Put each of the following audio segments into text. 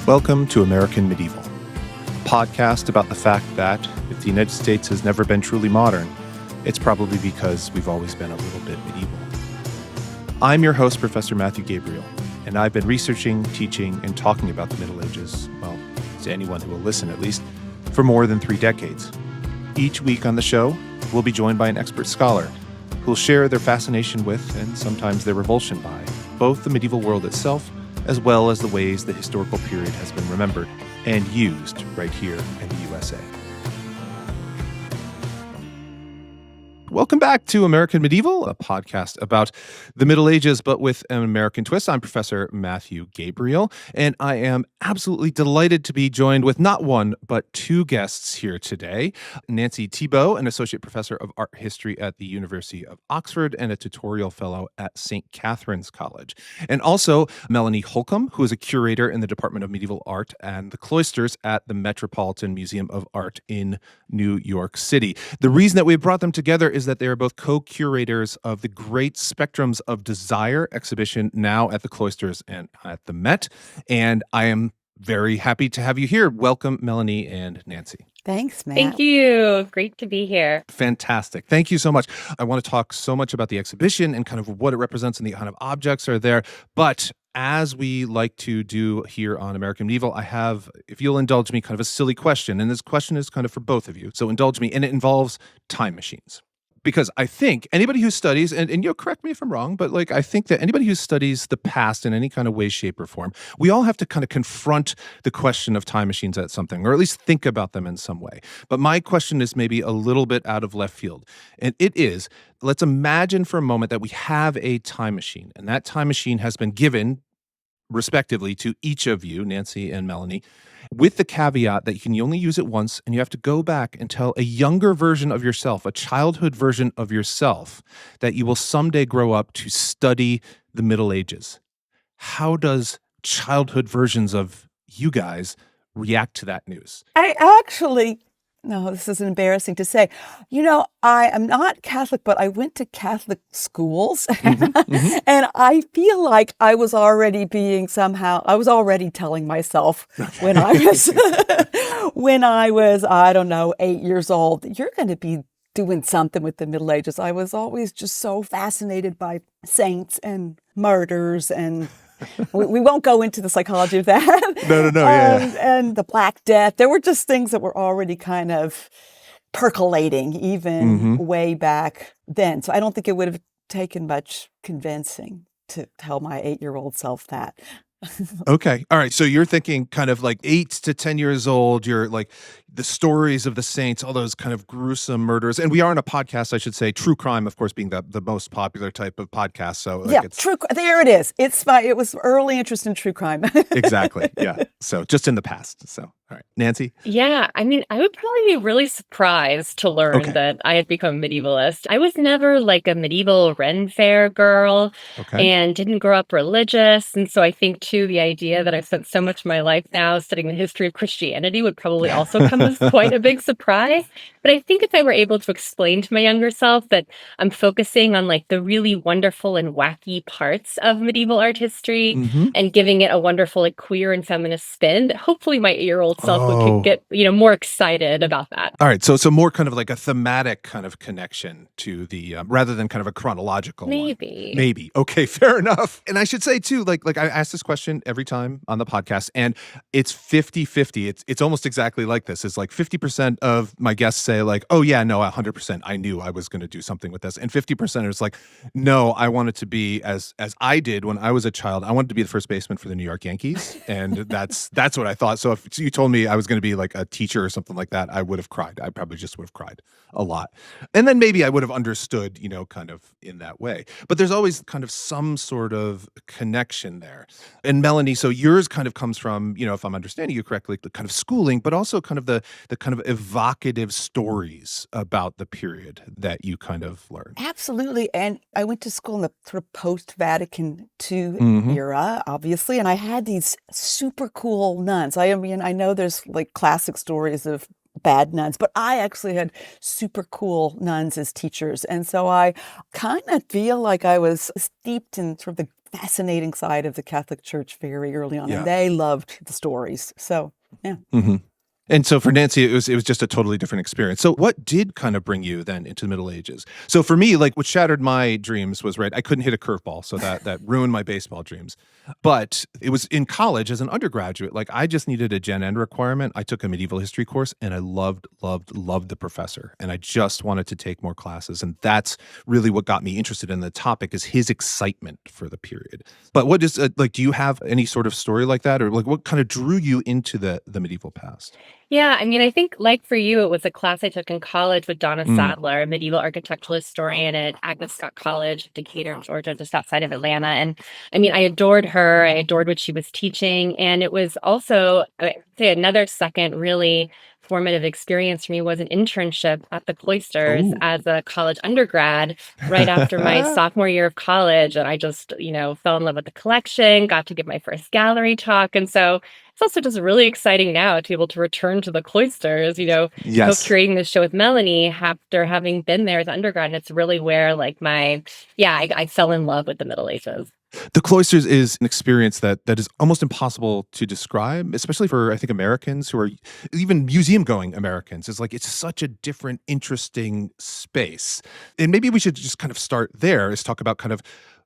Welcome to American Medieval, a podcast about the fact that if the United States has never been truly modern, it's probably because we've always been a little bit medieval. I'm your host, Professor Matthew Gabriele, and I've been researching, teaching, and talking about the Middle Ages, well, to anyone who will listen at least, for more than 3 decades. Each week on the show, we'll be joined by an expert scholar who will share their fascination with, and sometimes their revulsion by, both the medieval world itself as well as the ways the historical period has been remembered and used right here in the USA. Welcome back to American Medieval, a podcast about the Middle Ages, but with an American twist. I'm Professor Matthew Gabriele, and I am absolutely delighted to be joined with not one, but 2 guests here today. Nancy Thebaut, an Associate Professor of Art History at the University of Oxford and a Tutorial Fellow at St. Catherine's College. And also Melanie Holcomb, who is a curator in the Department of Medieval Art and the Cloisters at the Metropolitan Museum of Art in New York City. The reason that we brought them together is that they are both co-curators of the Great Spectrums of Desire exhibition now at the Cloisters and at the Met. And I am very happy to have you here. Welcome, Melanie and Nancy. Thanks, Matt. Thank you. Great to be here. Fantastic. Thank you so much. I want to talk so much about the exhibition and kind of what it represents and the kind of objects are there. But as we like to do here on American Medieval, I have, if you'll indulge me, kind of a silly question. And this question is kind of for both of you. So indulge me. And it involves time machines. Because I think anybody who studies, and you'll correct me if I'm wrong, but I think that anybody who studies the past in any kind of way, shape, or form, we all have to kind of confront the question of time machines at something, or at least think about them in some way. But my question is maybe a little bit out of left field. And it is, let's imagine for a moment that we have a time machine, and that time machine has been given, respectively, to each of you, Nancy and Melanie, with the caveat that you can only use it once and you have to go back and tell a younger version of yourself, a childhood version of yourself, that you will someday grow up to study the Middle Ages. How does childhood versions of you guys react to that news? This is embarrassing to say. I am not Catholic, but I went to Catholic schools. And I feel like I was already telling myself when I was, 8 years old, you're going to be doing something with the Middle Ages. I was always just so fascinated by saints and martyrs and we won't go into the psychology of that. No, yeah. And the Black Death. There were just things that were already kind of percolating even way back then. So I don't think it would have taken much convincing to tell my 8-year-old self that. Okay. All right. So you're thinking kind of like 8 to 10 years old. You're like the stories of the saints, all those kind of gruesome murders. And we are on a podcast, I should say, true crime, of course, being the most popular type of podcast. So there it is. It was early interest in true crime. Exactly. Yeah. So just in the past. So, all right. Nancy? Yeah. I would probably be really surprised to learn that I had become a medievalist. I was never like a medieval Ren Fair girl and didn't grow up religious. And so I think, too, the idea that I've spent so much of my life now studying the history of Christianity would probably also come as quite a big surprise. But I think if I were able to explain to my younger self that I'm focusing on the really wonderful and wacky parts of medieval art history and giving it a wonderful queer and feminist spin, hopefully my 8-year-old self would get more excited about that. All right, so more kind of like a thematic kind of connection to the rather than kind of a chronological maybe. Okay, fair enough. And I should say too, like I ask this question every time on the podcast, and it's 50-50. It's almost exactly like this. It's like 50% of my guests say oh yeah, no, 100%. I knew I was going to do something with this, and 50% is no, I wanted to be as I did when I was a child. I wanted to be the first baseman for the New York Yankees, and that's what I thought. So if you told me I was going to be like a teacher or something like that, I would have cried. I probably just would have cried a lot, and then maybe I would have understood, kind of in that way. But there's always kind of some sort of connection there. And Melanie, so yours kind of comes from, if I'm understanding you correctly, the kind of schooling, but also kind of the kind of evocative stories about the period that you kind of learned. Absolutely. And I went to school in the sort of post-Vatican II era, obviously, and I had these super cool nuns. I know there's classic stories of bad nuns, but I actually had super cool nuns as teachers. And so I kind of feel like I was steeped in sort of the fascinating side of the Catholic Church very early on, Yeah. and they loved the stories. So, yeah. Mm-hmm. And so for Nancy, it was just a totally different experience. So what did kind of bring you then into the Middle Ages? So for me, like what shattered my dreams was, right, I couldn't hit a curveball, so that ruined my baseball dreams. But it was in college as an undergraduate, like I just needed a Gen Ed requirement. I took a medieval history course and I loved the professor. And I just wanted to take more classes. And that's really what got me interested in the topic, is his excitement for the period. But what is like, do you have any sort of story like that? Or like what kind of drew you into the medieval past? Yeah, I mean, I think like for you, it was a class I took in college with Donna Sadler, a medieval architectural historian at Agnes Scott College, Decatur, Georgia, just outside of Atlanta. And I mean, I adored her. I adored what she was teaching. And it was also, I'd say, another second really formative experience for me was an internship at the Cloisters as a college undergrad right after my sophomore year of college. And I just, fell in love with the collection, got to give my first gallery talk. And so it's also just really exciting now to be able to return to the Cloisters, Yes. co-creating this show with Melanie after having been there as an undergrad. And it's really where like I fell in love with the Middle Ages. The Cloisters is an experience that is almost impossible to describe, especially for, I think, Americans who are even museum-going Americans. It's such a different, interesting space. And maybe we should just kind of start there, is talk about kind of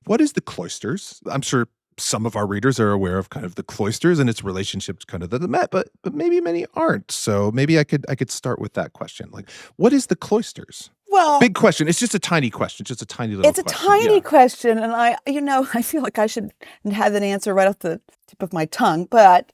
what is the Cloisters? I'm sure some of our readers are aware of kind of the Cloisters and its relationship to kind of the Met, but maybe many aren't. So maybe I could start with that question. Like, what is the Cloisters? Well, big question. It's just a tiny question, just a tiny little question. It's a tiny question, and I feel like I should have an answer right off the tip of my tongue, but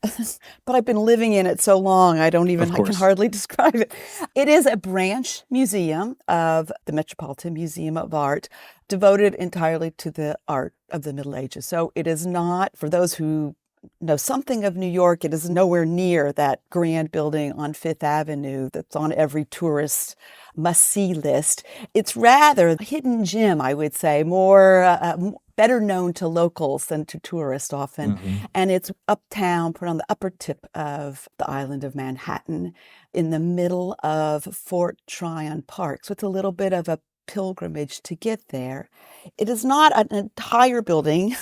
I've been living in it so long, I can hardly describe it. It is a branch museum of the Metropolitan Museum of Art, devoted entirely to the art of the Middle Ages. So it is not, for those who know something of New York, it is nowhere near that grand building on Fifth Avenue that's on every tourist must-see list. It's rather a hidden gem, I would say, more better known to locals than to tourists often. Mm-hmm. And it's uptown, put on the upper tip of the island of Manhattan, in the middle of Fort Tryon Park. So it's a little bit of a pilgrimage to get there. It is not an entire building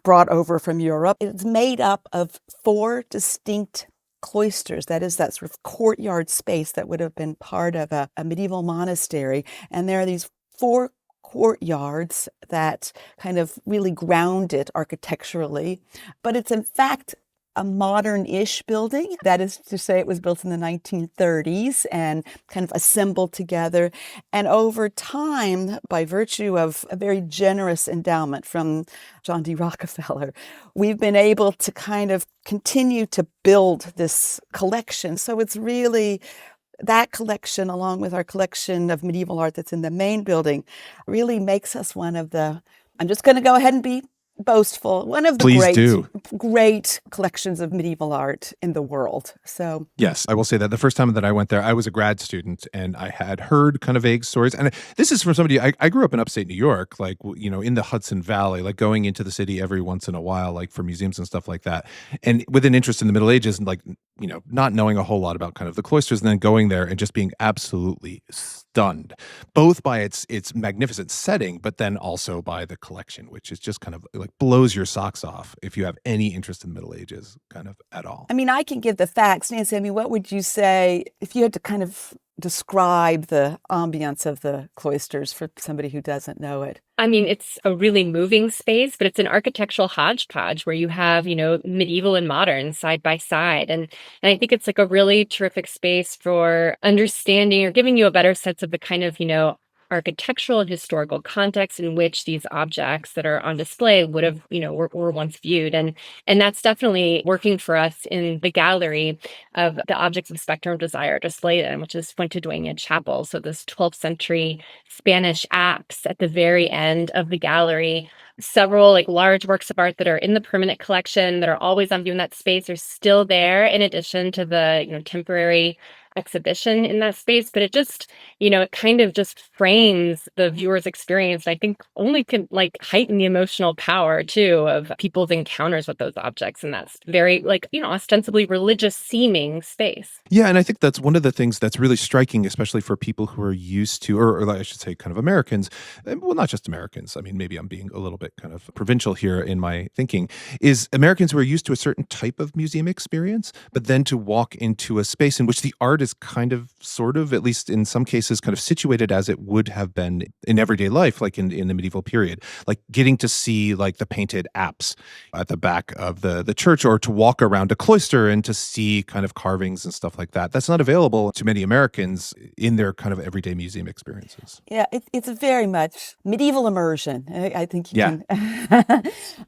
brought over from Europe. It's made up of 4 distinct cloisters. That is that sort of courtyard space that would have been part of a medieval monastery. And there are these 4 courtyards that kind of really ground it architecturally. But it's in fact a modern-ish building. That is to say, it was built in the 1930s and kind of assembled together. And over time, by virtue of a very generous endowment from John D. Rockefeller, we've been able to kind of continue to build this collection. So it's really that collection, along with our collection of medieval art that's in the main building, really makes us one of the, I'm just going to go ahead and be boastful, one of the great collections of medieval art in the world. So yes, I will say that the first time that I went there, I was a grad student and I had heard kind of vague stories. And this is from somebody, I grew up in upstate New York, like, in the Hudson Valley, like going into the city every once in a while, like for museums and stuff like that. And with an interest in the Middle Ages and like, not knowing a whole lot about kind of the cloisters, and then going there and just being absolutely stunned, both by its magnificent setting, but then also by the collection, which is just kind of like blows your socks off if you have any interest in the Middle Ages kind of at all. I mean, I can give the facts. Nancy, what would you say if you had to kind of describe the ambience of the cloisters for somebody who doesn't know it? I mean, it's a really moving space, but it's an architectural hodgepodge where you have, medieval and modern side by side. And I think it's like a really terrific space for understanding or giving you a better sense of the kind of, architectural and historical context in which these objects that are on display would have, were once viewed. And that's definitely working for us in the gallery of the objects of spectrum of desire displayed in, which is Fuente Dueña Chapel. So this 12th century Spanish apse at the very end of the gallery. Several large works of art that are in the permanent collection that are always on view in that space are still there, in addition to the temporary exhibition in that space. But it just, it kind of just frames the viewer's experience. I think only can heighten the emotional power too of people's encounters with those objects. And that's very ostensibly religious seeming space. Yeah. And I think that's one of the things that's really striking, especially for people who are used to, or I should say kind of Americans, well, not just Americans. I mean, maybe I'm being a little bit bit kind of provincial here in my thinking, is Americans were used to a certain type of museum experience, but then to walk into a space in which the art is kind of, sort of, at least in some cases, kind of situated as it would have been in everyday life, like in the medieval period, like getting to see like the painted apse at the back of the church, or to walk around a cloister and to see kind of carvings and stuff like that. That's not available to many Americans in their kind of everyday museum experiences. Yeah, it's very much medieval immersion. I think you can.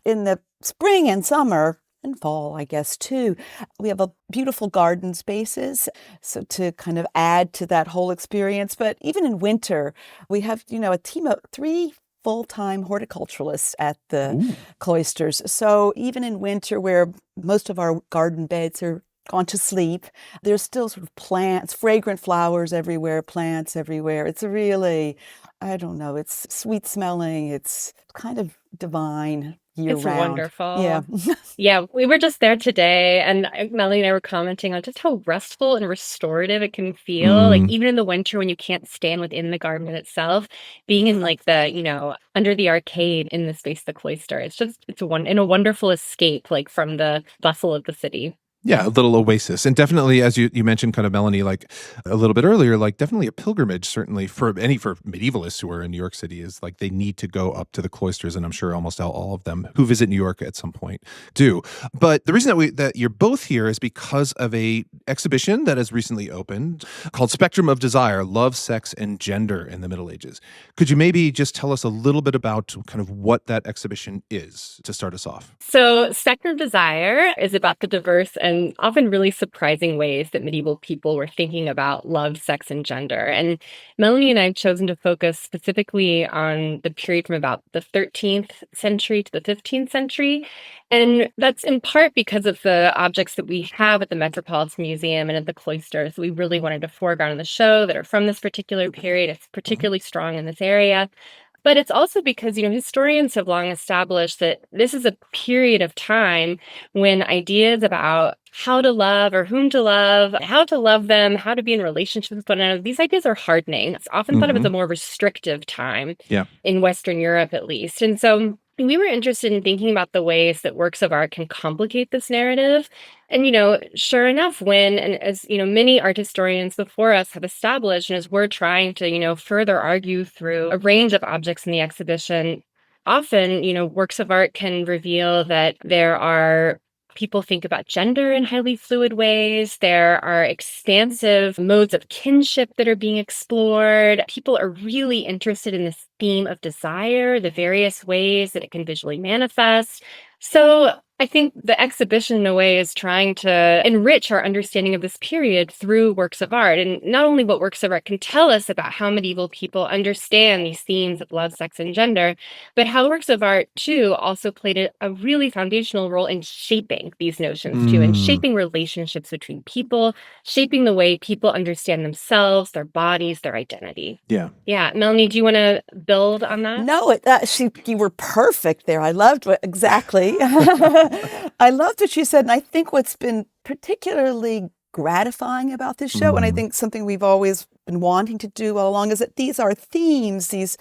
In the spring and summer and fall, I guess, too, we have a beautiful garden spaces, so to kind of add to that whole experience. But even in winter, we have, a team of 3 full-time horticulturalists at the cloisters. So even in winter, where most of our garden beds are gone to sleep, there's still sort of plants, fragrant flowers everywhere, plants everywhere. It's really, I don't know, it's sweet smelling. It's kind of divine year It's round. wonderful. Yeah. Yeah, we were just there today, and Melanie and I were commenting on just how restful and restorative it can feel. Like even in the winter when you can't stand within the garden itself, being in like the, under the arcade in the space, the cloister. It's a wonderful escape, like from the bustle of the city. Yeah, a little oasis. And definitely, as you mentioned, kind of, Melanie, like a little bit earlier, like definitely a pilgrimage, certainly for medievalists who are in New York City, is like they need to go up to the cloisters. And I'm sure almost all of them who visit New York at some point do. But the reason that you're both here is because of a exhibition that has recently opened called Spectrum of Desire, Love, Sex, and Gender in the Middle Ages. Could you maybe just tell us a little bit about kind of what that exhibition is to start us off? So Spectrum of Desire is about the diverse and often really surprising ways that medieval people were thinking about love, sex, and gender. And Melanie and I have chosen to focus specifically on the period from about the 13th century to the 15th century. And that's in part because of the objects that we have at the Metropolitan Museum and at the cloisters. We really wanted to foreground in the show that are from this particular period. It's particularly strong in this area. But it's also because, historians have long established that this is a period of time when ideas about how to love or whom to love, how to love them, how to be in relationships with one another, these ideas are hardening. It's often thought of as a more restrictive time in Western Europe, at least. And so we were interested in thinking about the ways that works of art can complicate this narrative. And, sure enough, as many art historians before us have established, and as we're trying to, further argue through a range of objects in the exhibition, often, works of art can reveal that there are people think about gender in highly fluid ways. There are expansive modes of kinship that are being explored. People are really interested in this theme of desire, the various ways that it can visually manifest. So I think the exhibition, in a way, is trying to enrich our understanding of this period through works of art. And not only what works of art can tell us about how medieval people understand these themes of love, sex, and gender, but how works of art, too, also played a really foundational role in shaping these notions, too, and shaping relationships between people, shaping the way people understand themselves, their bodies, their identity. Yeah. Yeah. Melanie, do you want to build on that? No, you were perfect there. I loved exactly. I loved what you said. And I think what's been particularly gratifying about this show, and I think something we've always been wanting to do all along, is that these are themes, these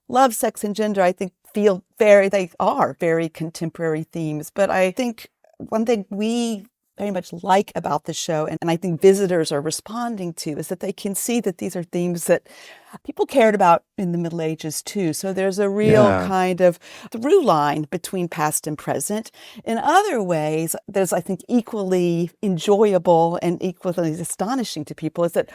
love, sex, and gender, I think they are very contemporary themes. But I think one thing we very much like about the show, and I think visitors are responding to, is that they can see that these are themes that people cared about in the Middle Ages too. So there's a real kind of through line between past and present. In other ways, there's, I think, equally enjoyable and equally astonishing to people is that,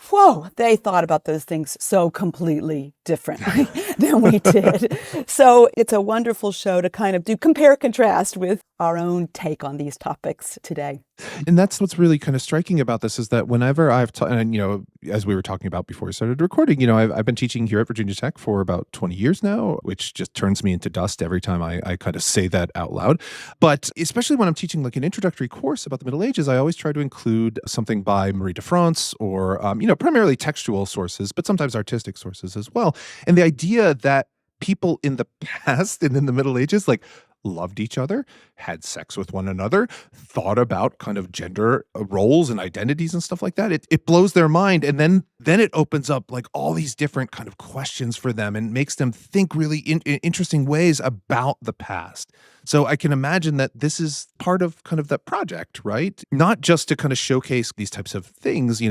whoa, they thought about those things so completely differently than we did. So it's a wonderful show to kind of do compare contrast with our own take on these topics today. And that's what's really kind of striking about this, is that whenever I've taught, and as we were talking about before we started recording, I've been teaching here at Virginia Tech for about 20 years now, which just turns me into dust every time I kind of say that out loud. But especially when I'm teaching like an introductory course about the Middle Ages, I always try to include something by Marie de France or, primarily textual sources, but sometimes artistic sources as well. And the idea that people in the past and in the Middle Ages, like, loved each other, had sex with one another, thought about kind of gender roles and identities and stuff like that. It blows their mind. And then it opens up like all these different kind of questions for them and makes them think really in interesting ways about the past. So I can imagine that this is part of kind of that project, right? Not just to kind of showcase these types of things,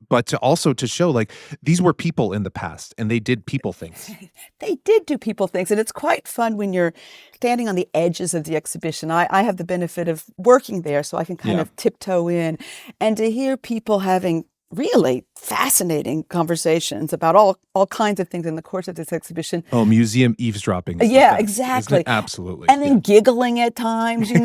but to also to show like these were people in the past and they did people things. They did do people things. And it's quite fun when you're standing on the edges of the exhibition. I have the benefit of working there, so I can kind of tiptoe in, and to hear people having really fascinating conversations about all kinds of things in the course of this exhibition. Oh, museum eavesdropping. Yeah, like exactly. Absolutely. And then giggling at times, you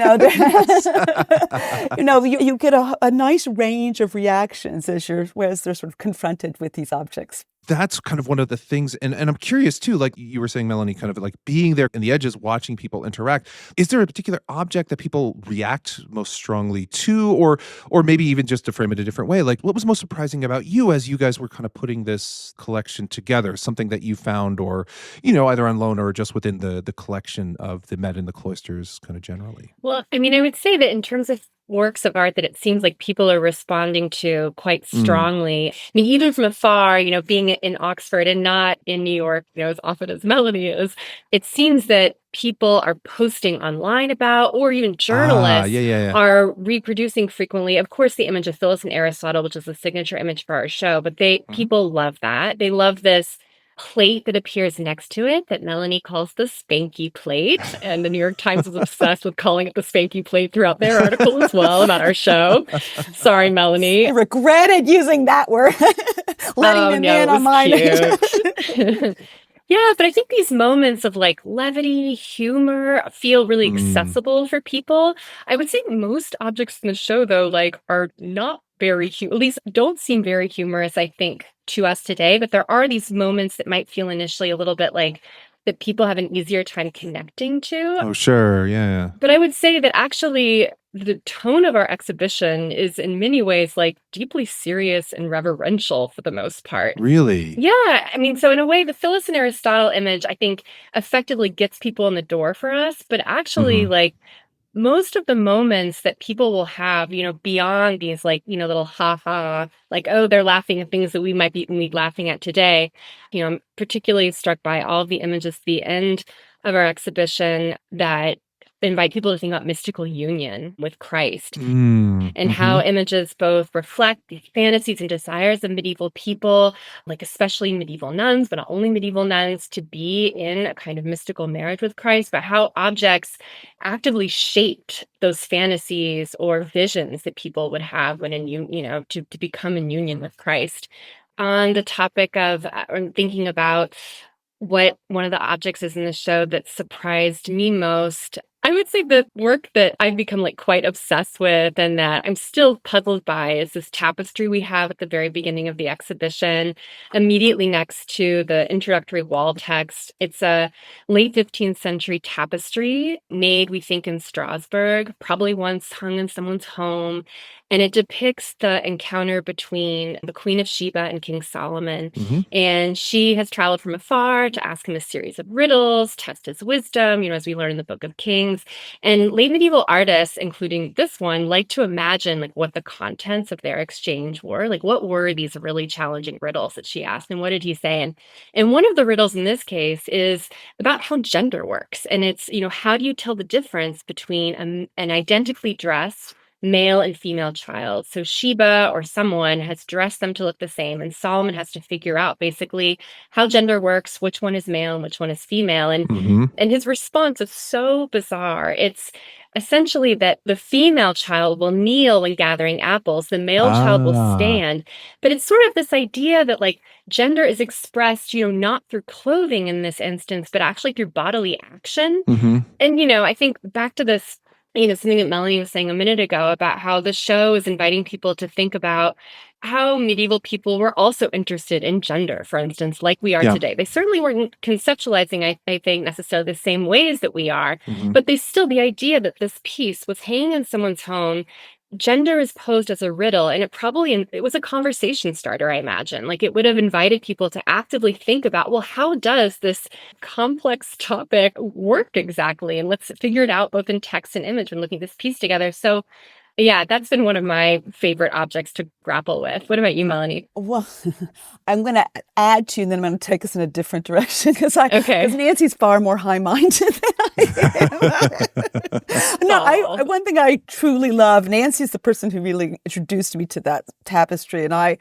get a nice range of reactions as they're sort of confronted with these objects. That's kind of one of the things, and I'm curious too, like you were saying, Melanie, kind of like being there in the edges, watching people interact. Is there a particular object that people react most strongly to, or maybe even just to frame it a different way, like what was most surprising about you as you guys were kind of putting this collection together, something that you found or, either on loan or just within the collection of the Met and the Cloisters kind of generally? Well, I mean, I would say that in terms of works of art that it seems like people are responding to quite strongly. I mean, even from afar, being in Oxford and not in New York, as often as Melanie is, it seems that people are posting online about, or even journalists are reproducing frequently. Of course, the image of Phyllis and Aristotle, which is the signature image for our show, but people love that. They love this plate that appears next to it that Melanie calls the spanky plate. And the New York Times is obsessed with calling it the spanky plate throughout their article as well about our show. Sorry, Melanie. I regretted using that word. Letting them in on mine. Yeah, but I think these moments of like levity, humor feel really accessible for people. I would say most objects in the show, though, like are not very, at least don't seem very humorous, I think, to us today. But there are these moments that might feel initially a little bit like that people have an easier time connecting to. Oh, sure. Yeah. But I would say that actually the tone of our exhibition is in many ways like deeply serious and reverential for the most part. Really? Yeah. I mean, so in a way, the Phyllis and Aristotle image, I think, effectively gets people in the door for us. But actually, like, most of the moments that people will have, beyond these like, little ha-ha, like, oh, they're laughing at things that we might be laughing at today. I'm particularly struck by all of the images at the end of our exhibition that invite people to think about mystical union with Christ and how images both reflect the fantasies and desires of medieval people, like especially medieval nuns, but not only medieval nuns, to be in a kind of mystical marriage with Christ, but how objects actively shaped those fantasies or visions that people would have when to become in union with Christ. On the topic of thinking about what one of the objects is in the show that surprised me most, I would say the work that I've become like quite obsessed with and that I'm still puzzled by is this tapestry we have at the very beginning of the exhibition, immediately next to the introductory wall text. It's a late 15th century tapestry made, we think, in Strasbourg, probably once hung in someone's home. And it depicts the encounter between the Queen of Sheba and King Solomon. And she has traveled from afar to ask him a series of riddles, test his wisdom, as we learn in the Book of Kings. And late medieval artists, including this one, like to imagine like what the contents of their exchange were. Like, what were these really challenging riddles that she asked? And what did he say? And one of the riddles in this case is about how gender works. And it's, how do you tell the difference between an identically dressed male and female child? So Sheba or someone has dressed them to look the same, and Solomon has to figure out basically how gender works, which one is male and which one is female. And his response is so bizarre. It's essentially that the female child will kneel when gathering apples, the male child will stand. But it's sort of this idea that like gender is expressed, not through clothing in this instance, but actually through bodily action. And, I think back to this, something that Melanie was saying a minute ago about how the show is inviting people to think about how medieval people were also interested in gender, for instance, like we are today. They certainly weren't conceptualizing, I think, necessarily the same ways that we are, but the idea that this piece was hanging in someone's home gender is posed as a riddle, and it was a conversation starter, I imagine. Like, it would have invited people to actively think about, well, how does this complex topic work exactly? And let's figure it out both in text and image when looking at this piece together. So yeah, that's been one of my favorite objects to grapple with. What about you, Melanie? Well, I'm going to add to, and then I'm going to take us in a different direction because Okay. Nancy's far more high-minded than I am. No, one thing I truly love, Nancy's the person who really introduced me to that tapestry, and I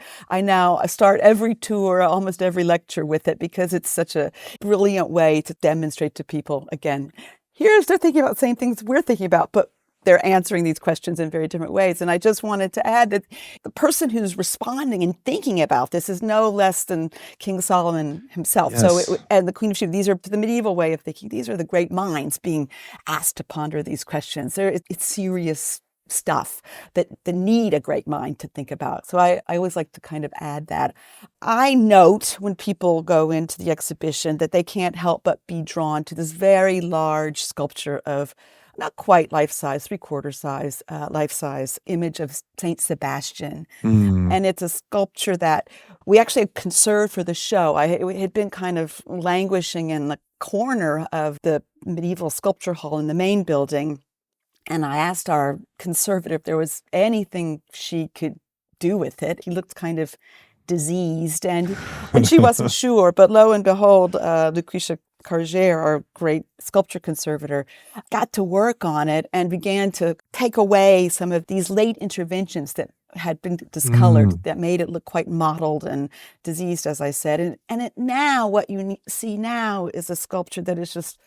start every tour, almost every lecture with it because it's such a brilliant way to demonstrate to people, again, they're thinking about the same things we're thinking about, but they're answering these questions in very different ways. And I just wanted to add that the person who's responding and thinking about this is no less than King Solomon himself. Yes. So, and the Queen of Sheba, these are the medieval way of thinking. These are the great minds being asked to ponder these questions. It's serious stuff that need a great mind to think about. So I always like to kind of add that. I note when people go into the exhibition that they can't help but be drawn to this very large sculpture of not quite life-size, three-quarter size, life-size image of Saint Sebastian. And it's a sculpture that we actually had conserved for the show. It had been kind of languishing in the corner of the medieval sculpture hall in the main building. And I asked our conservator if there was anything she could do with it. He looked kind of diseased, and she wasn't sure. But lo and behold, Lucretia Carger, our great sculpture conservator, got to work on it and began to take away some of these late interventions that had been discolored, that made it look quite mottled and diseased, as I said. And now what you see now is a sculpture that is just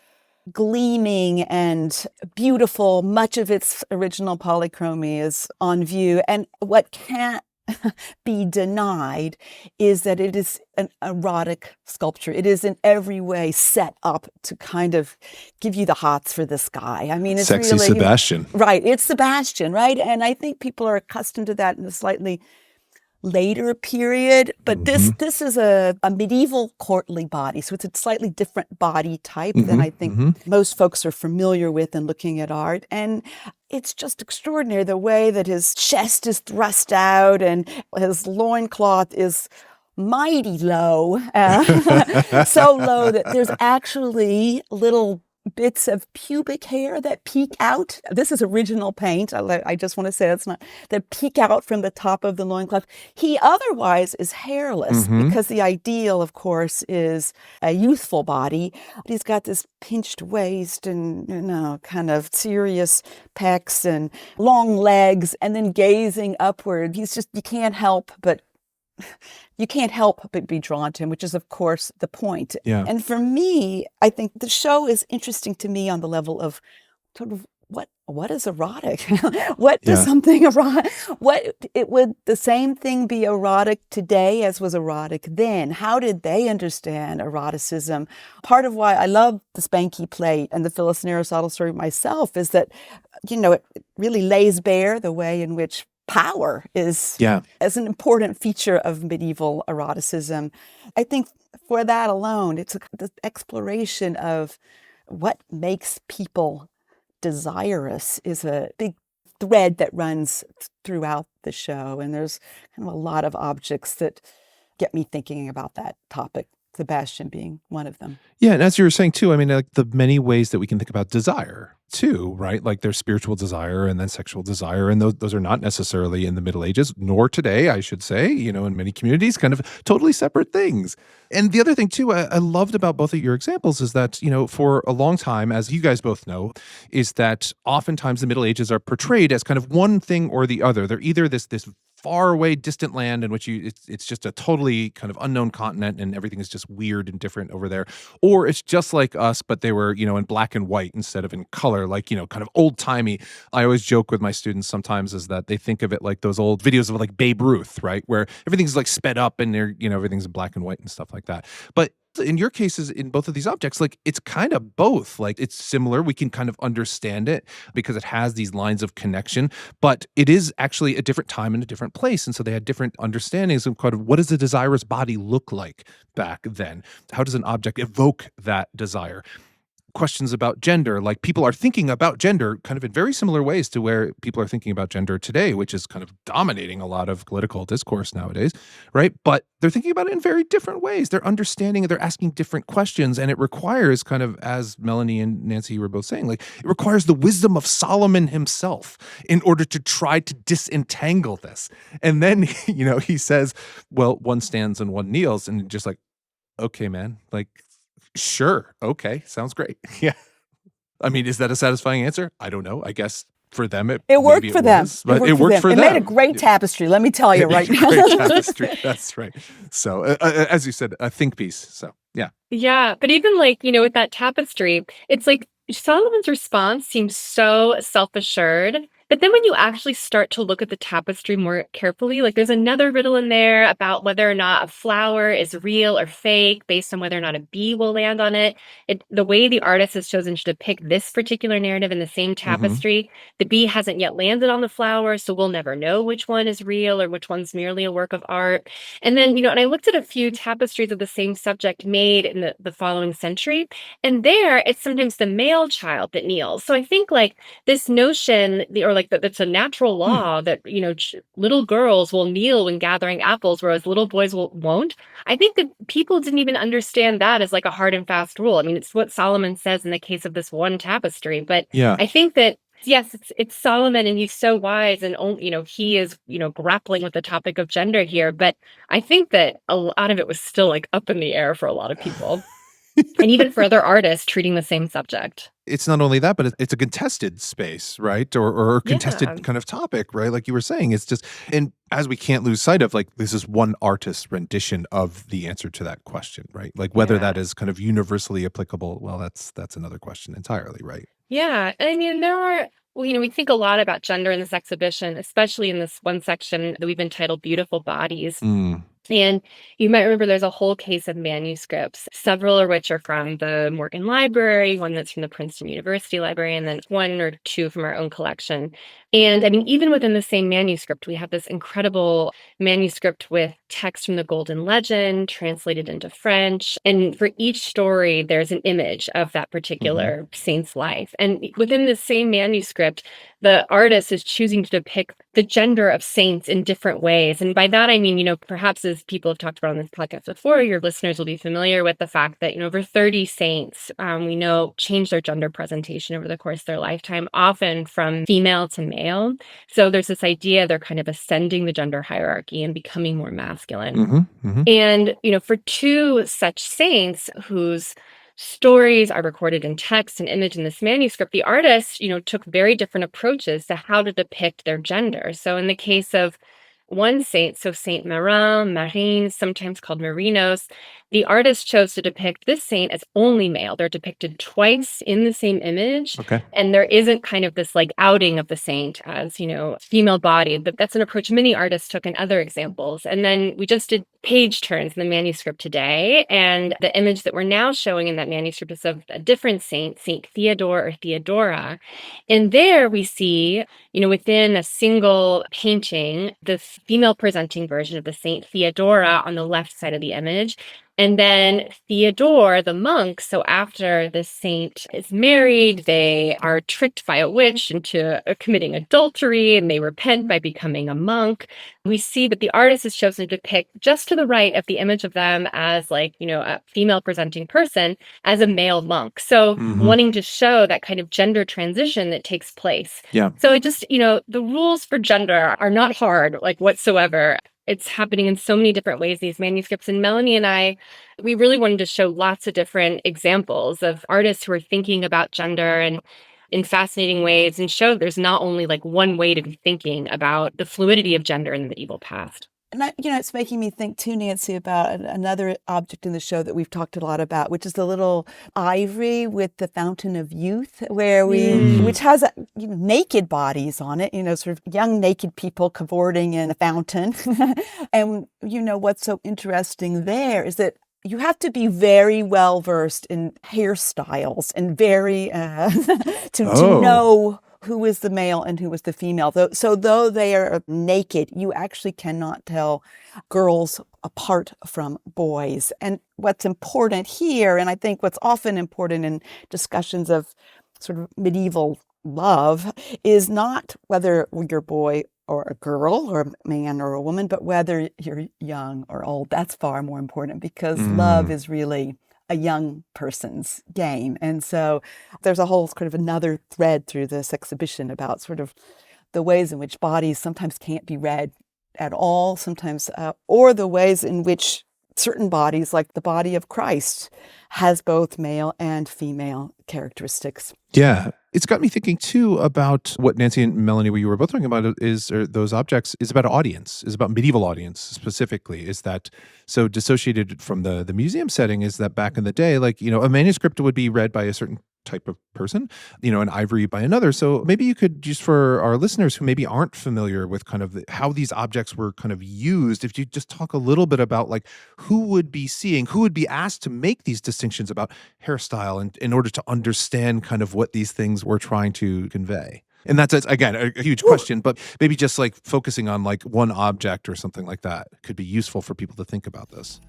gleaming and beautiful. Much of its original polychromy is on view. And what can't be denied is that it is an erotic sculpture. It is in every way set up to kind of give you the hots for this guy. I mean, it's sexy really Sebastian. Right. It's Sebastian, right? And I think people are accustomed to that in a slightly later period, but this is a medieval courtly body, so it's a slightly different body type than I think most folks are familiar with in looking at art. And it's just extraordinary the way that his chest is thrust out and his loincloth is mighty low, so low that there's actually little bits of pubic hair that peek out. This is original paint. I just want to say that's not, that peek out from the top of the loincloth. He otherwise is hairless because the ideal, of course, is a youthful body. But he's got this pinched waist and, kind of serious pecs and long legs, and then gazing upward. He's just, you can't help but be drawn to him, which is, of course, the point. Yeah. And for me, I think the show is interesting to me on the level of sort of what is erotic? What does something erotic? Would the same thing be erotic today as was erotic then? How did they understand eroticism? Part of why I love the Spanky plate and the Phyllis and Aristotle story myself is that, it really lays bare the way in which power is as an important feature of medieval eroticism. I think for that alone, it's the exploration of what makes people desirous is a big thread that runs throughout the show. And there's kind of a lot of objects that get me thinking about that topic, Sebastian being one of them. Yeah, and as you were saying too, I mean, like the many ways that we can think about desire too, right? Like there's spiritual desire and then sexual desire, and those are not necessarily in the Middle Ages, nor today, I should say, in many communities, kind of totally separate things. And the other thing too, I loved about both of your examples is that, for a long time, as you guys both know, is that oftentimes the Middle Ages are portrayed as kind of one thing or the other. They're either this far away, distant land in which it's just a totally kind of unknown continent and everything is just weird and different over there. Or it's just like us, but they were, in black and white instead of in color, like, kind of old timey. I always joke with my students sometimes is that they think of it like those old videos of like Babe Ruth, right? Where everything's like sped up and they're, everything's in black and white and stuff like that. But in your cases, in both of these objects, like it's kind of both. Like it's similar. We can kind of understand it because it has these lines of connection, but it is actually a different time and a different place. And so they had different understandings of kind of what does a desirous body look like back then? How does an object evoke that desire? questions about gender. Like people are thinking about gender kind of in very similar ways to where people are thinking about gender today, which is kind of dominating a lot of political discourse nowadays, right? But they're thinking about it in very different ways. They're understanding and they're asking different questions. And it requires kind of, as Melanie and Nancy were both saying, like it requires the wisdom of Solomon himself in order to try to disentangle this. And then, he says, well, one stands and one kneels, and just like, okay, man, like, sure. Okay. Sounds great. Yeah. I mean, is that a satisfying answer? I don't know. I guess for them, it worked for them. But it worked for them. It made a great tapestry. Let me tell you right now. Great tapestry. That's right. So, as you said, a think piece. So, yeah. Yeah. But even with that tapestry, it's like Solomon's response seems so self-assured. But then when you actually start to look at the tapestry more carefully, like there's another riddle in there about whether or not a flower is real or fake based on whether or not a bee will land on it. The way the artist has chosen to depict this particular narrative in the same tapestry, the bee hasn't yet landed on the flower, so we'll never know which one is real or which one's merely a work of art. And then, and I looked at a few tapestries of the same subject made in the following century, and there it's sometimes the male child that kneels. So I think this notion, that's a natural law that, little girls will kneel when gathering apples, whereas little boys won't. I think that people didn't even understand that as like a hard and fast rule. I mean, it's what Solomon says in the case of this one tapestry. But yeah. I think that, yes, it's Solomon and he's so wise and, he is, grappling with the topic of gender here. But I think that a lot of it was still like up in the air for a lot of people. And even for other artists treating the same subject. It's not only that, but it's a contested space, right? Or a contested kind of topic, right? Like you were saying, it's just, and as we can't lose sight of, like, this is one artist's rendition of the answer to that question, right? Like whether that is kind of universally applicable, well, that's another question entirely, right? Yeah. I mean, there are, we think a lot about gender in this exhibition, especially in this one section that we've entitled Beautiful Bodies. And you might remember there's a whole case of manuscripts, several of which are from the Morgan Library, one that's from the Princeton University Library, and then one or two from our own collection. And I mean, even within the same manuscript, we have this incredible manuscript with text from the Golden Legend translated into French. And for each story, there's an image of that particular saint's life. And within the same manuscript, the artist is choosing to depict the gender of saints in different ways. And by that, I mean, perhaps as people have talked about on this podcast before, your listeners will be familiar with the fact that, over 30 saints, we know, change their gender presentation over the course of their lifetime, often from female to male. So there's this idea they're kind of ascending the gender hierarchy and becoming more masculine. And, for two such saints whose stories are recorded in text and image in this manuscript, the artist, took very different approaches to how to depict their gender. So in the case of one saint, so Saint Marine, sometimes called Marinos, the artist chose to depict this saint as only male. They're depicted twice in the same image. And there isn't kind of this outing of the saint as, female body. But that's an approach many artists took in other examples. And then we just did page turns in the manuscript today. And the image that we're now showing in that manuscript is of a different saint, Saint Theodore or Theodora. And there we see, within a single painting, the female presenting version of the Saint Theodora on the left side of the image. And then Theodore, the monk, so after the saint is married, they are tricked by a witch into committing adultery, and they repent by becoming a monk. We see that the artist has chosen to depict just to the right of the image of them as a female presenting person as a male monk. So wanting to show that kind of gender transition that takes place. So it just, the rules for gender are not hard, whatsoever. It's happening in so many different ways, these manuscripts. And Melanie and I, we really wanted to show lots of different examples of artists who are thinking about gender and in fascinating ways, and show there's not only one way to be thinking about the fluidity of gender in the medieval past. And it's making me think too, Nancy, about another object in the show that we've talked a lot about, which is the little ivory with the fountain of youth, where which has naked bodies on it, sort of young naked people cavorting in a fountain. And what's so interesting there is that you have to be very well versed in hairstyles and very to know who is the male and who is the female. So though they are naked, you actually cannot tell girls apart from boys. And what's important here, and I think what's often important in discussions of sort of medieval love, is not whether you're a boy or a girl or a man or a woman, but whether you're young or old. That's far more important, because love is really a young person's game. And so there's a whole kind of another thread through this exhibition about sort of the ways in which bodies sometimes can't be read at all, sometimes, or the ways in which certain bodies, like the body of Christ, has both male and female characteristics. Yeah. It's got me thinking too about what Nancy and Melanie, what you were both talking about, those objects is about audience, is about medieval audience specifically. Is that so dissociated from the museum setting? Is that back in the day, like, a manuscript would be read by a certain type of person, an ivory by another. So maybe you could, just for our listeners who maybe aren't familiar with kind of how these objects were kind of used, if you just talk a little bit about like who would be asked to make these distinctions about hairstyle, and in order to understand kind of what these things were trying to convey. And that's, again, a huge question, but maybe just like focusing on like one object or something like that could be useful for people to think about this.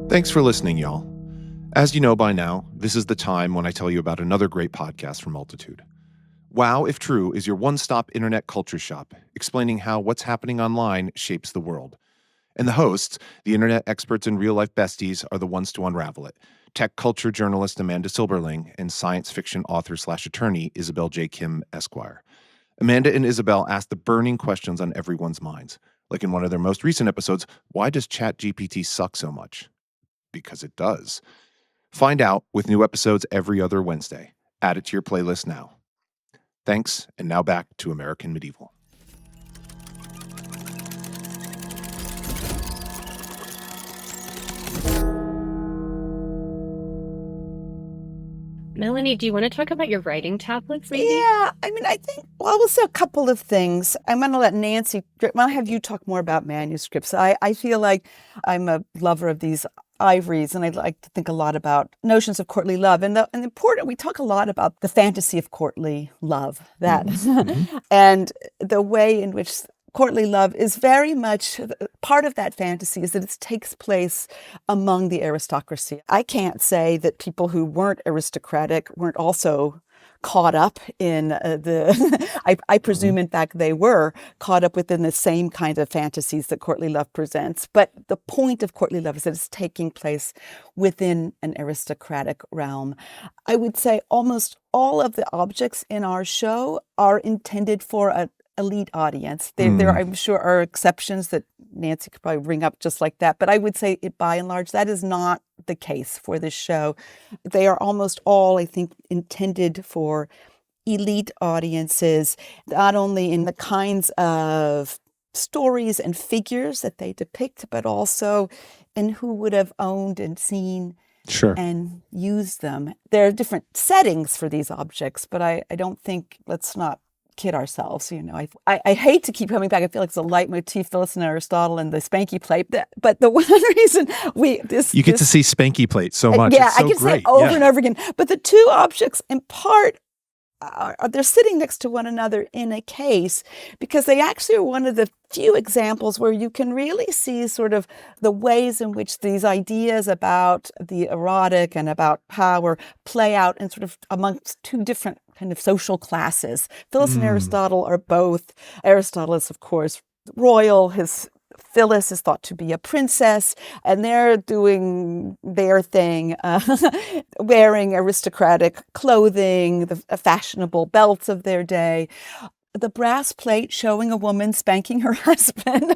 Thanks for listening, y'all. As you know by now, this is the time when I tell you about another great podcast from Multitude. Wow, If True is your one-stop internet culture shop, explaining how what's happening online shapes the world. And the hosts, the internet experts and real-life besties, are the ones to unravel it. Tech culture journalist Amanda Silberling and science fiction author/attorney Isabel J. Kim, Esquire. Amanda and Isabel ask the burning questions on everyone's minds. Like in one of their most recent episodes, why does ChatGPT suck so much? Because it does. Find out with new episodes every other Wednesday. Add it to your playlist now. Thanks, and now back to American Medieval. Melanie, do you want to talk about your writing tablets, maybe? Yeah, I mean, I think, well, we'll say a couple of things. I'm going to let Nancy, I'll have you talk more about manuscripts. I feel like I'm a lover of these ivories, and I like to think a lot about notions of courtly love. And important, we talk a lot about the fantasy of courtly love, that, and the way in which courtly love is very much part of that fantasy is that it takes place among the aristocracy. I can't say that people who weren't aristocratic weren't also caught up in I presume, in fact, they were caught up within the same kind of fantasies that courtly love presents. But the point of courtly love is that it's taking place within an aristocratic realm. I would say almost all of the objects in our show are intended for an elite audience. There, I'm sure, are exceptions that Nancy could probably bring up just like that. But I would say, by and large, that is not the case for this show. They are almost all, I think, intended for elite audiences, not only in the kinds of stories and figures that they depict, but also in who would have owned and seen and used them. There are different settings for these objects, but I don't think, let's not kid ourselves. I hate to keep coming back. I feel like it's a leitmotif, Phyllis and Aristotle and the spanky plate. But the one reason you get to see spanky plate so much. Yeah, it's so I can great. say it over and over again. But the two objects, in part, they're sitting next to one another in a case because they actually are one of the few examples where you can really see sort of the ways in which these ideas about the erotic and about power play out and sort of amongst two different kind of social classes. Phyllis and Aristotle are both. Aristotle is, of course, royal. Phyllis is thought to be a princess, and they're doing their thing, wearing aristocratic clothing, the fashionable belts of their day. The brass plate showing a woman spanking her husband,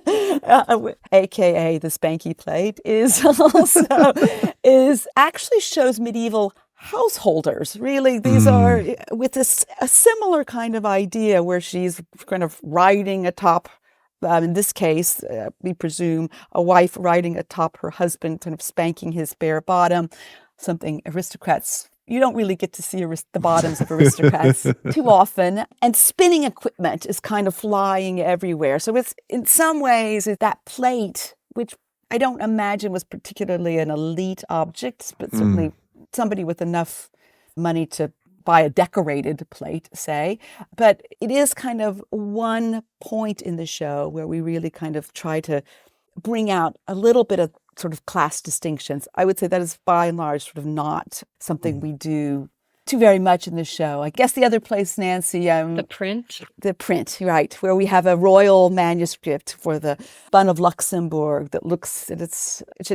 aka the spanky plate, actually shows medieval householders. Really, these are with a similar kind of idea where she's kind of riding atop. In this case, we presume a wife riding atop her husband, kind of spanking his bare bottom, something aristocrats, you don't really get to see the bottoms of aristocrats too often. And spinning equipment is kind of flying everywhere. So it's, in some ways, that plate, which I don't imagine was particularly an elite object, but certainly somebody with enough money to buy a decorated plate, say. But it is kind of one point in the show where we really kind of try to bring out a little bit of sort of class distinctions. I would say that is by and large sort of not something we do too very much in the show. I guess the other place, Nancy, The print, right, where we have a royal manuscript for the Bun of Luxembourg that looks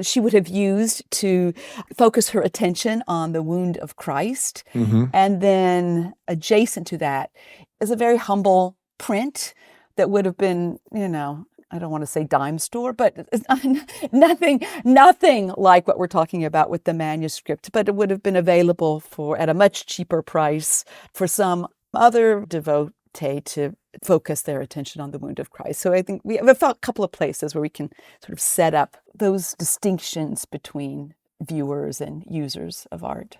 she would have used to focus her attention on the wound of Christ. And then adjacent to that is a very humble print that would have been, I don't want to say dime store, but nothing like what we're talking about with the manuscript, but it would have been available at a much cheaper price for some other devotee to focus their attention on the wound of Christ. So I think we have a couple of places where we can sort of set up those distinctions between viewers and users of art.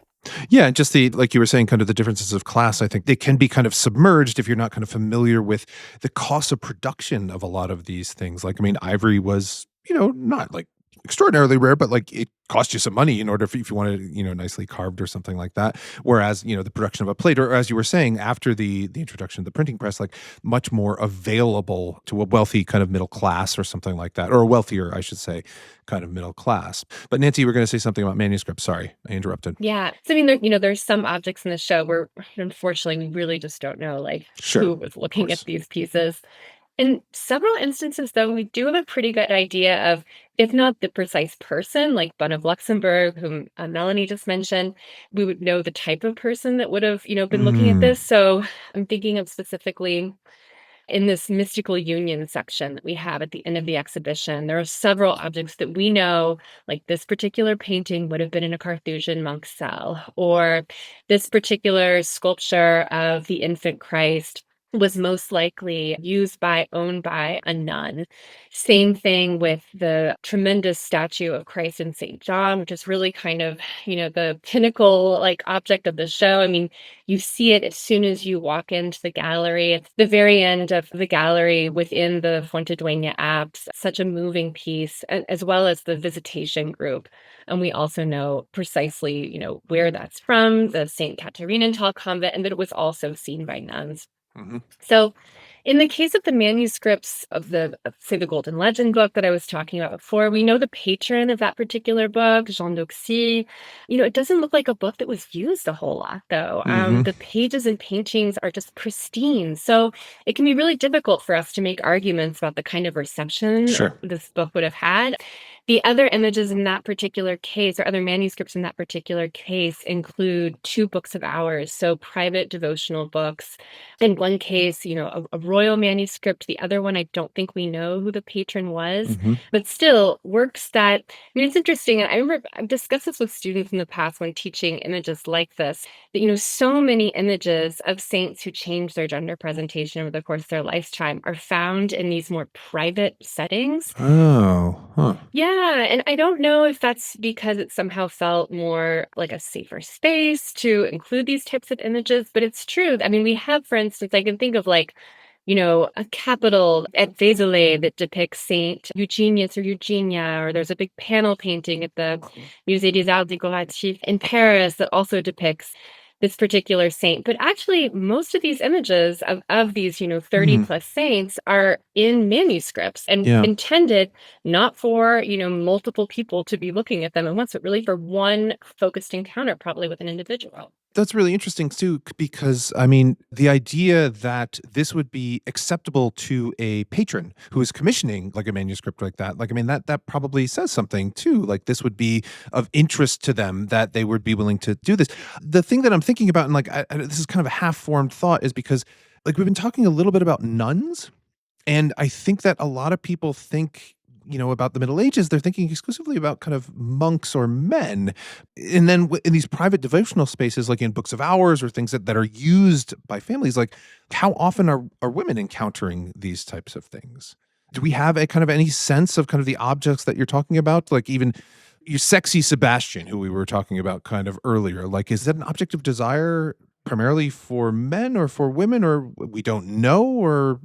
Yeah, just like you were saying, kind of the differences of class, I think they can be kind of submerged if you're not kind of familiar with the cost of production of a lot of these things. Like, I mean, ivory was, not like extraordinarily rare, but like it cost you some money in order if you wanted, nicely carved or something like that. Whereas, the production of a plate, or as you were saying, after the introduction of the printing press, like much more available to a wealthy kind of middle class or something like that, or a wealthier, I should say, kind of middle class. But Nancy, you were going to say something about manuscripts. Sorry, I interrupted. Yeah. So, I mean, there's some objects in the show where, unfortunately, we really just don't know, who was looking at these pieces. In several instances, though, we do have a pretty good idea of, if not the precise person, like Bun of Luxembourg, whom Melanie just mentioned, we would know the type of person that would have, been looking at this. So I'm thinking of specifically in this mystical union section that we have at the end of the exhibition. There are several objects that we know, like this particular painting would have been in a Carthusian monk's cell, or this particular sculpture of the infant Christ was most likely owned by a nun. Same thing with the tremendous statue of Christ and St. John, which is really kind of, the pinnacle object of the show. I mean, you see it as soon as you walk into the gallery. It's the very end of the gallery within the Fuente Dueña apse, such a moving piece, as well as the visitation group. And we also know precisely, where that's from, the St. Catharinenthal convent, and that it was also seen by nuns. So in the case of the manuscripts of the Golden Legend book that I was talking about before, we know the patron of that particular book, Jean d'Auxy. It doesn't look like a book that was used a whole lot, though. The pages and paintings are just pristine. So it can be really difficult for us to make arguments about the kind of reception this book would have had. The other images in that particular case, or other manuscripts in that particular case, include 2 books of hours, so private devotional books. In one case, a royal manuscript. The other one, I don't think we know who the patron was, but still works that, it's interesting. I remember I've discussed this with students in the past when teaching images like this, that, so many images of saints who change their gender presentation over the course of their lifetime are found in these more private settings. Yeah, and I don't know if that's because it somehow felt more like a safer space to include these types of images, but it's true. I mean, we have, for instance, I can think of a capital at Vézelay that depicts Saint Eugenius or Eugenia, or there's a big panel painting at the Musée des Arts Décoratifs in Paris that also depicts this particular saint. But actually, most of these images of these, 30 plus saints are in manuscripts and intended not for, multiple people to be looking at them at once, but really for one focused encounter, probably with an individual. That's really interesting too, because I mean, the idea that this would be acceptable to a patron who is commissioning like a manuscript like that, that probably says something too. Like this would be of interest to them that they would be willing to do this. The thing that I'm thinking about, and this is kind of a half-formed thought, is because we've been talking a little bit about nuns, and I think that a lot of people think, about the Middle Ages, they're thinking exclusively about kind of monks or men. And then in these private devotional spaces, like in books of hours or things that are used by families, like how often are women encountering these types of things? Do we have a kind of any sense of kind of the objects that you're talking about? Like even your sexy Sebastian, who we were talking about kind of earlier, is that an object of desire primarily for men or for women, or we don't know, or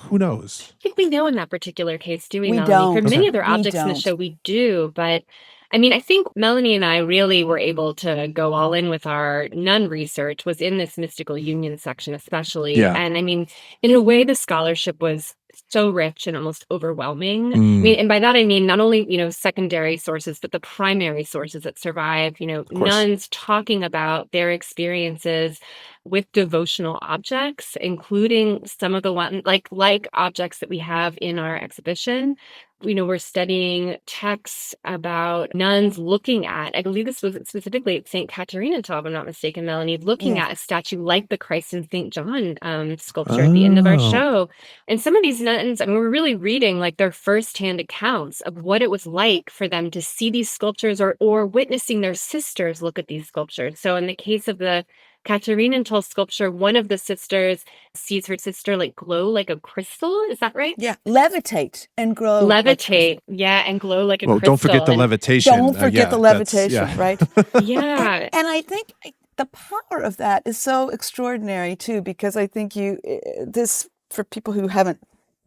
who knows? I think we know in that particular case, do we, We Melanie? don't. For many Okay. other We objects in the don't. show, we do. But I mean, I think Melanie and I really were able to go all in with our nun research, was in this mystical union section, especially. Yeah. And I mean, in a way, the scholarship was so rich and almost overwhelming. I Mm, mean, and by that I mean not only, secondary sources, but the primary sources that survive, of course. nuns talking about their experiences with devotional objects, including some of the one like objects that we have in our exhibition. We're studying texts about nuns looking at, I believe this was specifically at St. Catherinental, if I'm not mistaken, Melanie, looking Yes. at a statue like the Christ and St. John sculpture at the end of our Oh. show. And some of these nuns, I mean, we're really reading like their firsthand accounts of what it was like for them to see these sculptures or witnessing their sisters look at these sculptures. So in the case of the Catherinental sculpture, one of the sisters sees her sister like glow like a crystal. Is that right? Yeah. Levitate and grow. Levitate. Yeah, and glow like a Well, crystal. don't forget the And levitation. Don't forget the levitation, right? yeah. And I think the power of that is so extraordinary too, because I think this, for people who haven't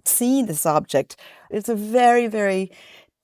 seen this object, it's a very, very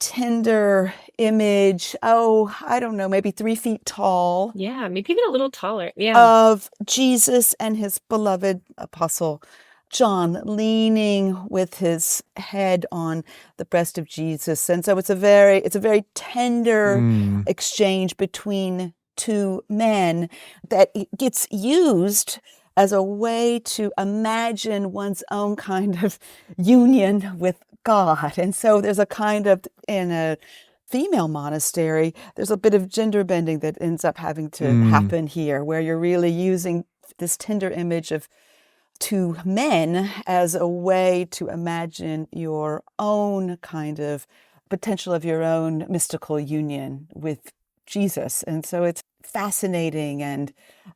tender image. Oh, I don't know, maybe 3 feet tall. Yeah, maybe even a little taller. Yeah. Of Jesus and his beloved apostle John leaning with his head on the breast of Jesus. And so it's a very tender exchange between two men that gets used as a way to imagine one's own kind of union with God. And so there's a kind of, in a female monastery, there's a bit of gender bending that ends up having to happen here, where you're really using this tender image of two men as a way to imagine your own kind of potential of your own mystical union with Jesus. And so it's fascinating, and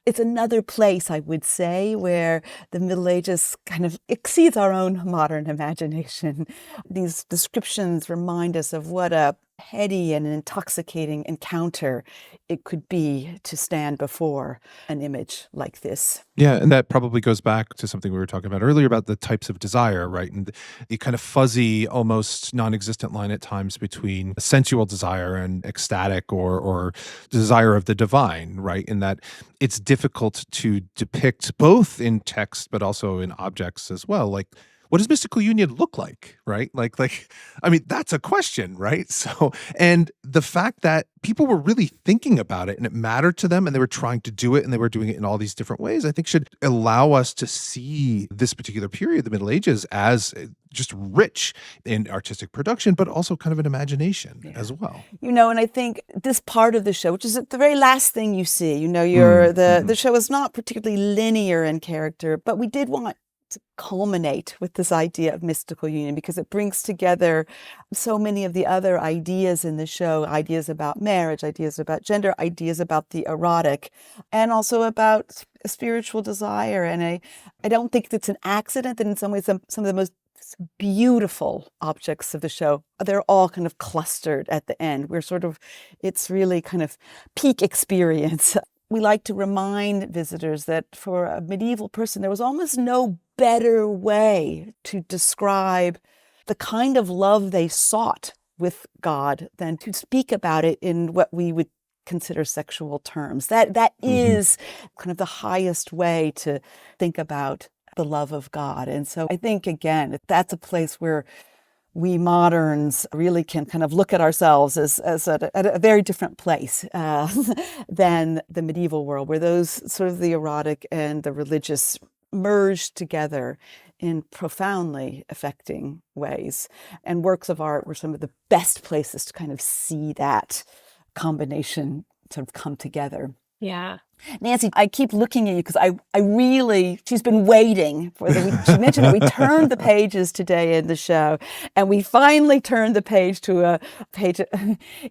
it's another place, I would say, where the Middle Ages kind of exceeds our own modern imagination. These descriptions remind us of what a heady and intoxicating encounter it could be to stand before an image like this. Yeah, and that probably goes back to something we were talking about earlier about the types of desire, right? And the kind of fuzzy, almost non-existent line at times between sensual desire and ecstatic or desire of the divine, right? In that it's difficult to depict both in text but also in objects as well. Like, what does mystical union look like, right? Like, I mean, that's a question, right? So, and the fact that people were really thinking about it and it mattered to them and they were trying to do it and they were doing it in all these different ways, I think should allow us to see this particular period, the Middle Ages, as just rich in artistic production, but also kind of an imagination as well. And I think this part of the show, which is the very last thing you see, the show is not particularly linear in character, but we did want to culminate with this idea of mystical union because it brings together so many of the other ideas in the show, ideas about marriage, ideas about gender, ideas about the erotic, and also about spiritual desire. And I don't think it's an accident that in some ways some of the most beautiful objects of the show, they're all kind of clustered at the end. It's really kind of peak experience. We like to remind visitors that for a medieval person, there was almost no better way to describe the kind of love they sought with God than to speak about it in what we would consider sexual terms. That is kind of the highest way to think about the love of God. And so I think, again, that's a place where we moderns really can kind of look at ourselves as at a very different place than the medieval world, where those sort of the erotic and the religious merged together in profoundly affecting ways. And works of art were some of the best places to kind of see that combination sort of come together. Yeah. Nancy, I keep looking at you because she's been waiting she mentioned that we turned the pages today in the show, and we finally turned the page to a page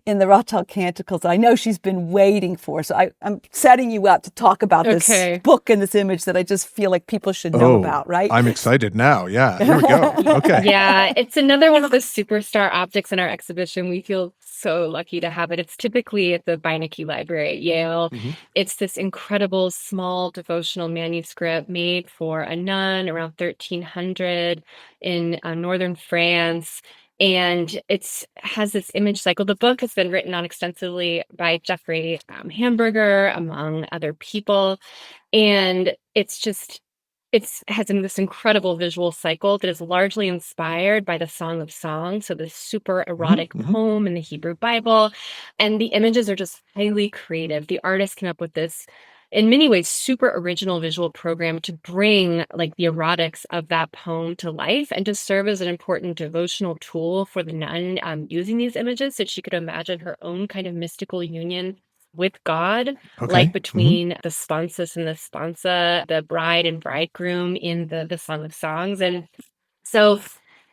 in the Rothschild Canticles I know she's been waiting for. So I'm setting you up to talk about this book and this image that I just feel like people should know about, right? I'm excited now. Yeah, here we go. Okay. Yeah, it's another one of the superstar objects in our exhibition. We feel so lucky to have it. It's typically at the Beinecke Library at Yale. It's this incredible small devotional manuscript made for a nun around 1300 in northern France. And it has this image cycle. The book has been written on extensively by Jeffrey Hamburger, among other people. And it has this incredible visual cycle that is largely inspired by the Song of Songs, so this super erotic poem in the Hebrew Bible. And the images are just highly creative. The artist came up with this, in many ways, super original visual program to bring like the erotics of that poem to life and to serve as an important devotional tool for the nun using these images so she could imagine her own kind of mystical union with God, like between the sponsus and the sponsa, the bride and bridegroom in the Song of Songs. And so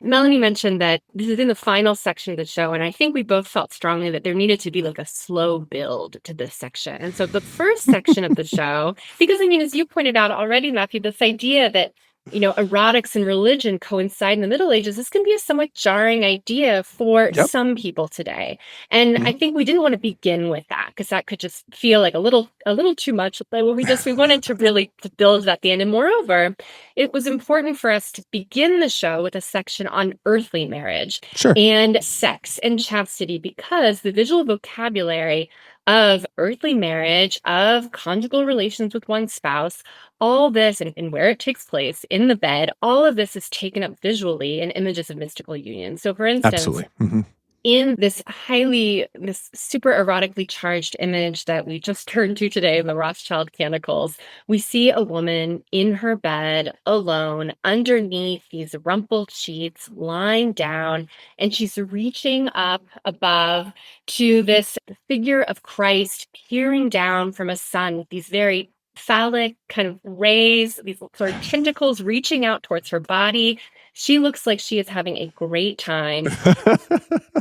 Melanie mentioned that this is in the final section of the show, and I think we both felt strongly that there needed to be like a slow build to this section. And so the first section of the show, because I mean, as you pointed out already, Matthew, this idea that erotics and religion coincide in the Middle Ages, this can be a somewhat jarring idea for some people today. And I think we didn't want to begin with that because that could just feel like a little too much. But we wanted to really to build that at the end. And moreover, it was important for us to begin the show with a section on earthly marriage and sex and chastity, because the visual vocabulary of earthly marriage, of conjugal relations with one spouse, all this and where it takes place in the bed, all of this is taken up visually in images of mystical union. So for instance, in this super erotically charged image that we just turned to today in the Rothschild Canticles, we see a woman in her bed alone underneath these rumpled sheets, lying down, and she's reaching up above to this figure of Christ peering down from a sun with these very phallic kind of rays, these sort of tentacles reaching out towards her body. She looks like she is having a great time.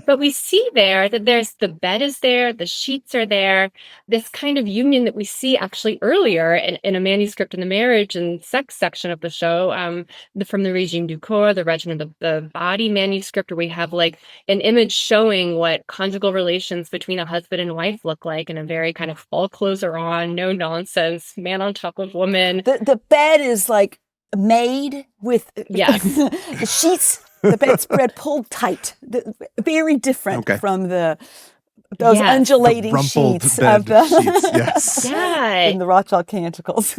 But we see there that the bed is there, the sheets are there, this kind of union that we see actually earlier in a manuscript in the marriage and sex section of the show, from the Regime du Corps, the Regimen of the Body manuscript, where we have like an image showing what conjugal relations between a husband and wife look like in a very kind of all clothes are on, no nonsense, man on top of woman. The bed is like made with the sheets, the bedspread pulled tight, very different from those undulating sheets of the sheets, in the Rothschild Canticles.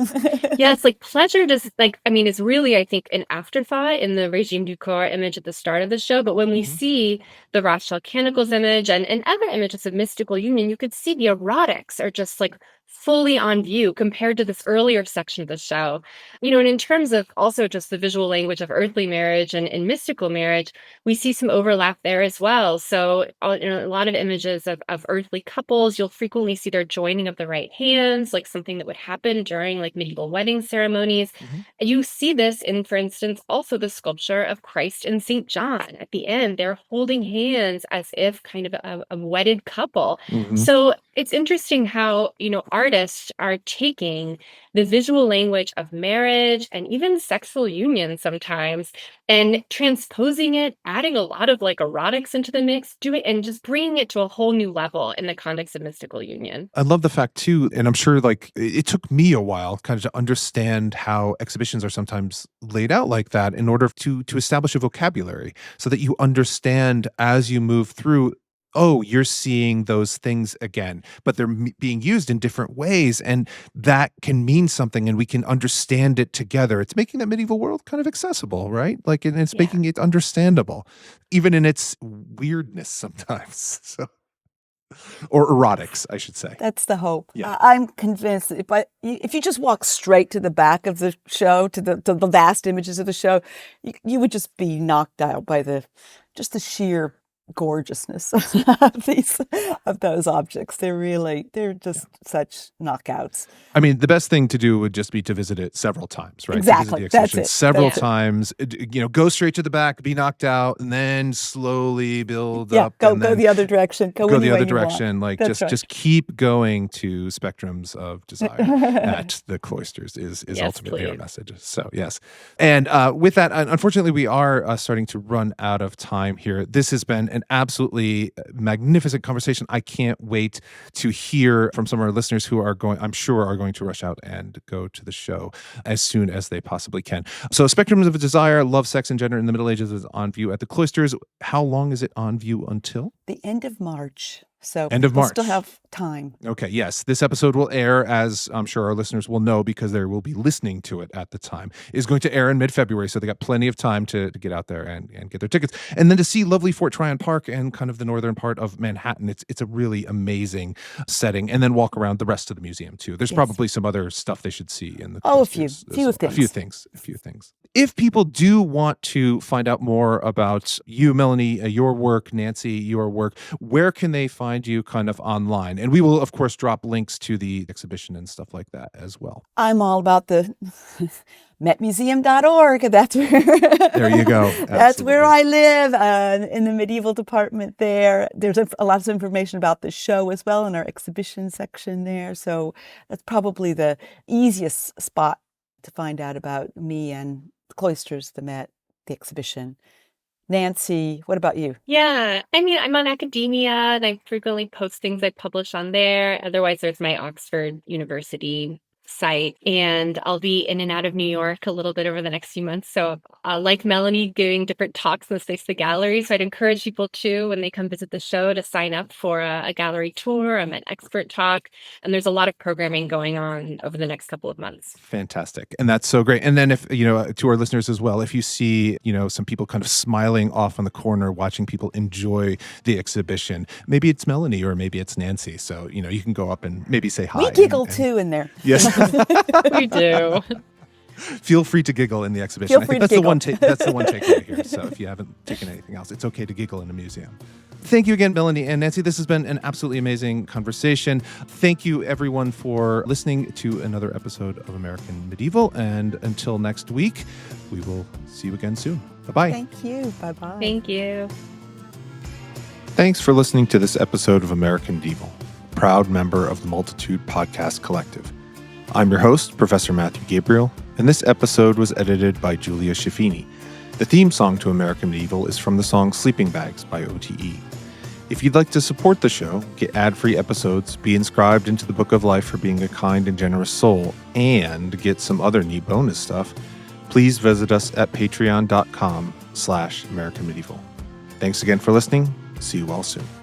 Yes, like pleasure is really, I think, an afterthought in the Regime du Corps image at the start of the show. But when we see the Rothschild Canticles image and other images of mystical union, you could see the erotics are just like fully on view compared to this earlier section of the show. And in terms of also just the visual language of earthly marriage and mystical marriage, we see some overlap there as well. So a lot of images of earthly couples, you'll frequently see their joining of the right hands, like something that would happen during like medieval wedding ceremonies. And you see this in, for instance, also the sculpture of Christ and St. John. At the end, they're holding hands as if kind of a wedded couple. So it's interesting how, artists are taking the visual language of marriage and even sexual union sometimes and transposing it, adding a lot of like erotics into the mix, and just bringing it to a whole new level in the context of mystical union. I love the fact too, and I'm sure like it took me a while kind of to understand how exhibitions are sometimes laid out like that in order to establish a vocabulary so that you understand as you move through. Oh, you're seeing those things again, but they're being used in different ways, and that can mean something, and we can understand it together. It's making that medieval world kind of accessible, right? Like, and it's making it understandable, even in its weirdness sometimes. So, or erotics, I should say. That's the hope. Yeah. I'm convinced if you just walk straight to the back of the show, to the vast images of the show, you would just be knocked out by the sheer gorgeousness of those objects. They're just such knockouts. I mean, the best thing to do would just be to visit it several times, right? Exactly. That's it. Several times. Go straight to the back, be knocked out, and then slowly build up. Go the other direction. Go the other direction. Like just keep going to spectrums of desire at the cloisters is ultimately our message. So yes. And with that, unfortunately, we are starting to run out of time here. This has been an absolutely magnificent conversation. I can't wait to hear from some of our listeners who are going, I'm sure, are going to rush out and go to the show as soon as they possibly can. So Spectrums of Desire, Love, Sex, and Gender in the Middle Ages is on view at the Cloisters. How long is it on view until? The end of March. So end of we'll March. Still have time. Okay, yes. This episode will air, as I'm sure our listeners will know because they will be listening to it at the time, is going to air in mid-February. So they got plenty of time to get out there and get their tickets. And then to see lovely Fort Tryon Park and kind of the northern part of Manhattan. It's a really amazing setting. And then walk around the rest of the museum too. There's probably some other stuff they should see in the a few things. A few things. If people do want to find out more about you, Melanie, your work, Nancy, your work, where can they find you kind of online? And we will, of course, drop links to the exhibition and stuff like that as well. I'm all about the metmuseum.org. That's where there you go. That's where I live, in the medieval department there. There's a lot of information about the show as well in our exhibition section there. So that's probably the easiest spot to find out about me and the Cloisters, the Met, the exhibition. Nancy, what about you? Yeah, I mean, I'm on academia and I frequently post things I publish on there. Otherwise, there's my Oxford University site, and I'll be in and out of New York a little bit over the next few months. So like Melanie, giving different talks in the space of the gallery. So I'd encourage people too, when they come visit the show, to sign up for a gallery tour, an expert talk. And there's a lot of programming going on over the next couple of months. Fantastic. And that's so great. And then if, to our listeners as well, if you see, some people kind of smiling off in the corner, watching people enjoy the exhibition, maybe it's Melanie or maybe it's Nancy. So, you can go up and maybe say hi. We giggle too in there. Yes. We do. Feel free to giggle in the exhibition. I think that's the one takeaway here. So if you haven't taken anything else, it's okay to giggle in a museum. Thank you again, Melanie and Nancy. This has been an absolutely amazing conversation. Thank you, everyone, for listening to another episode of American Medieval. And until next week, we will see you again soon. Bye-bye. Thank you. Bye-bye. Thank you. Thanks for listening to this episode of American Medieval, proud member of the Multitude Podcast Collective. I'm your host, Professor Matthew Gabriele, and this episode was edited by Julia Schiffini. The theme song to American Medieval is from the song Sleeping Bags by OTE. If you'd like to support the show, get ad-free episodes, be inscribed into the Book of Life for being a kind and generous soul, and get some other neat bonus stuff, please visit us at patreon.com/American Medieval. Thanks again for listening. See you all soon.